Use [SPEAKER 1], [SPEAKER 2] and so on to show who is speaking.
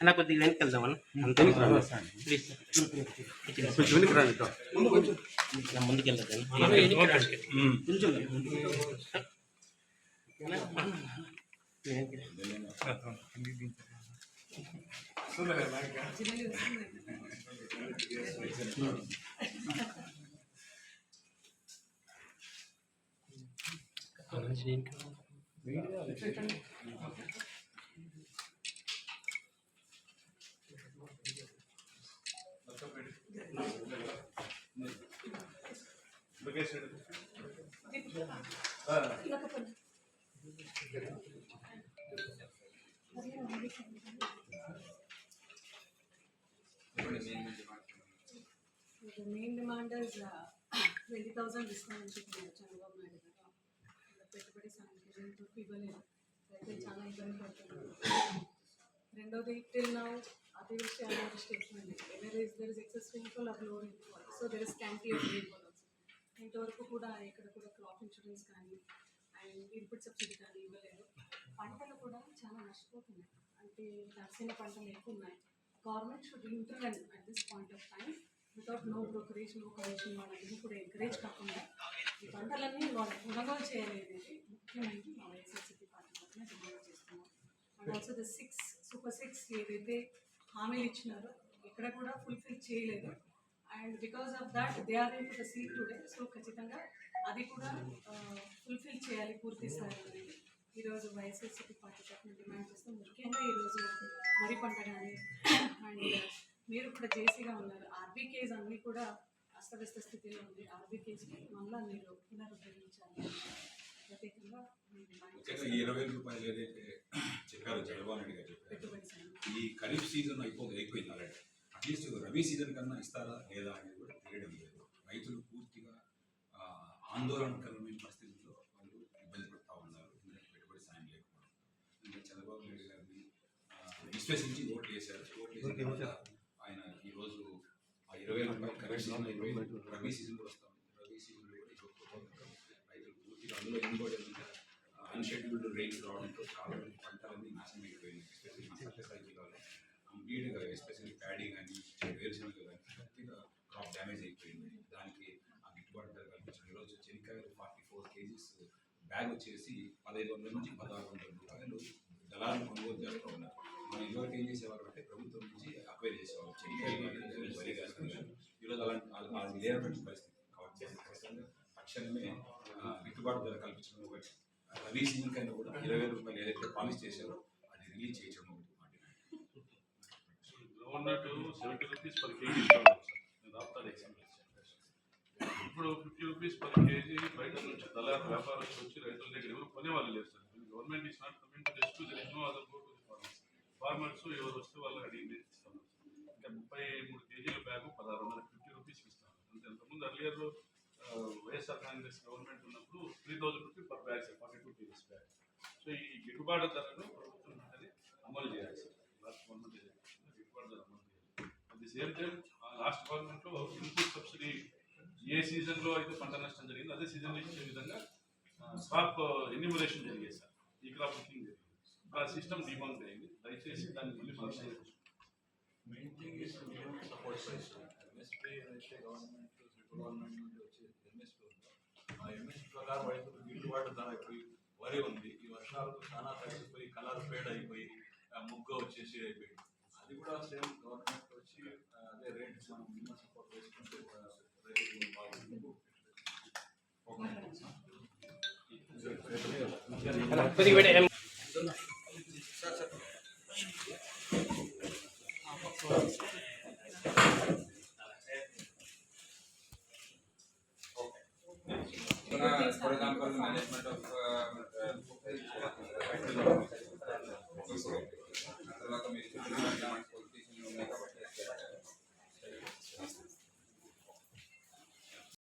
[SPEAKER 1] అన్న కొద్దిగా వెనక్కి వెళ్దామన్న అంతే ప్లీజ్ ముందుకు
[SPEAKER 2] The main demand is 20,000 discount Chandrababu Naidu గారు పెట్టుబడి సాంకేతిక ఇవ్వలేదు అయితే చాలా ఇబ్బంది పడుతున్నారు. రెండోది టిల్ నౌ అతివృష్టి అనావృష్టి there is excess rainfall or low rainfall, so there is scanty of rainfall also. ఇంతవరకు కూడా ఇక్కడ కూడా క్రాప్ ఇన్సూరెన్స్ కానీ అండ్ ఇన్పుట్ సబ్సిడీ కానీ ఇవ్వలేదు. పంటలు కూడా చాలా నష్టపోతున్నాయి, అంటే తడిసిన పంటలు ఎక్కువ ఉన్నాయి. Government should intervene at this point of time without no brokerage no commission. వాళ్ళని కూడా ఎంకరేజ్ కాకుండా ఈ పంటలన్నీ వాళ్ళు కొనుగోలు చేయలేదు ముఖ్యమంత్రి మా వైఎస్ఆర్సీపీ పార్టీ పక్కన డిమాండ్ చేస్తున్నాం. అండ్ ఆల్సో ద సూపర్ 6 ఏదైతే హామీలు ఇచ్చినారో ఇక్కడ కూడా ఫుల్ఫిల్ చేయలేదు. And because of that they are in to the seat today. So ఖచ్చితంగా అది కూడా ఫుల్ఫిల్ చేయాలి పూర్తి స్థాయిలో. ఈరోజు వైఎస్ఆర్సీపీ పార్టీ తరఫున డిమాండ్ చేస్తాం. ముఖ్యంగా ఈరోజు వరి పంట కానీ అండ్ మీరు కూడా జేసీగా ఉన్నారు. ఆర్బీకేస్ అన్నీ కూడా అస్తవ్యస్త స్థితిలో ఉంది. ఆర్బీకేస్కి మళ్ళీ మీరు పునరుద్ధరించాలి. ప్రత్యేకంగా
[SPEAKER 3] 20,000 రూపాయలు ఏదైతే చెప్పారో చంద్రబాబు నాయుడు గారు చెప్పారు, ఈ ఖరీఫ్ సీజన్ అయిపోయింది ఆల్రెడీ. అట్లీస్ట్ రబీ సీజన్ కన్నా ఇస్తారా లేదా అనేది కూడా తెలియడం లేదు. రైతులు పూర్తిగా ఆందోళనకరమైన పరిస్థితుల్లో వాళ్ళు ఇబ్బంది పడుతూ ఉన్నారు, పెట్టుబడి సాయం లేకపోవడం. చంద్రబాబు నాయుడు గారిని విశ్వసించి ఓట్లు వేశారు. ఓట్లు వేసిన తర్వాత ఆయన ఈరోజు ఆ 20,000 రూపాయలు ఖరీఫ్ సీజన్ అయిపోయి రబీ సీజన్లో వస్తాం. రబీ సీజన్లో కూడా రైతులు పూర్తిగా అందులో ఇంకోటి అన్షెడ్యూల్డ్ రైన్స్ రావడంతో చాలా పంటలన్నీ నాశనం అయిపోయింది. ఎస్పెషల్లీ మా సత్యసాయి జిల్లాలో కంప్లీట్గా ఎస్పెషల్లీ ప్యాడీ కానీ వేరుశనగ కానీ పూర్తిగా క్రాప్ డ్యామేజ్ అయిపోయింది. దానికి ఆ గిట్టుబాటు ధర కల్పించడం. ఈరోజు చెనిక్కాయలు 44 కేజీస్ బ్యాగ్ వచ్చేసి 1,500 నుంచి 1,600 రూపాయలు దళాలను కొనుగోలు చేస్తూ ఉన్నారు. మనం ఇదివరకు ఏం చేసేవారు అంటే ప్రభుత్వం నుంచి అక్వైర్ చేసేవారు చెనిక్కాయలు వరి కానీ. ఈరోజు అలాంటి అది లేనటువంటి పరిస్థితి కాబట్టి ఖచ్చితంగా తక్షణమే గిట్టుబాటు ధర కల్పించడం ఒకటి, రబీ సీజన్ కైనా కూడా 20,000 రూపాయలు ఏదైతే ప్రామిస్ చేశారో అది రిలీజ్ చేయడం ఒకటి.
[SPEAKER 4] 70 rupees per KG Raptadu example. ఇప్పుడు 50 రూపీస్ పర్ కేజీ బయట నుంచి దళారు వ్యాపారస్తులు వచ్చి రైతుల దగ్గర ఎవరు కొనేవాళ్ళు లేదు sir. Government is not coming to just there is no other go to farmers. ఎవరు వస్తే వాళ్ళు అడిగి ఇస్తాం. ఇంకా 33 కేజీల బ్యాగు 1,650 రూపీస్ ఇస్తాం. అంటే అంతకుముందు అర్లియర్ వైఎస్ఆర్ కాంగ్రెస్ గవర్నమెంట్ ఉన్నప్పుడు 3,000 rupees per bag sir, 42 kgs bag. So ఈ గిట్టుబాటు ధరను ప్రభుత్వం అమలు చేయాలి సార్. లాస్ట్ గవర్నమెంట్ గిట్టుబాటు ధర అమలు చేయాలి. At the same time last గవర్నమెంట్లో ఇన్పుట్ సబ్సిడీ ఏ సీజన్లో అయితే పంట నష్టం జరిగింది అదే సీజన్లో ఇచ్చే విధంగా క్రాప్ ఎన్యూమరేషన్ జరిగేది సార్. ఈ క్రాప్ బుకింగ్ జరిగింది. ఆ సిస్టమ్ డిమాండ్ అయింది. దయచేసి దాన్ని మళ్ళీ
[SPEAKER 5] main thing is support price. MSP అయితే గవర్నమెంట్ నుండి వచ్చే ఎంఎస్పీ ఉందో ఆ ఎంఎస్పీ ప్రకారం రైతులకు గిట్టుబాటు ధర అయిపోయి వరి ఉంది. ఈ వర్షాలకు చాలా తగ్గిపోయి కలర్ ఫేడ్ అయిపోయి ముగ్గ వచ్చేసి అయిపోయింది. అది కూడా సేమ్ గవర్నమెంట్ వచ్చి అదే రేట్ మనం మినిమం సపోర్ట్ వేసుకుంటే రైతులు బాగుంటుంది.
[SPEAKER 3] For example, management of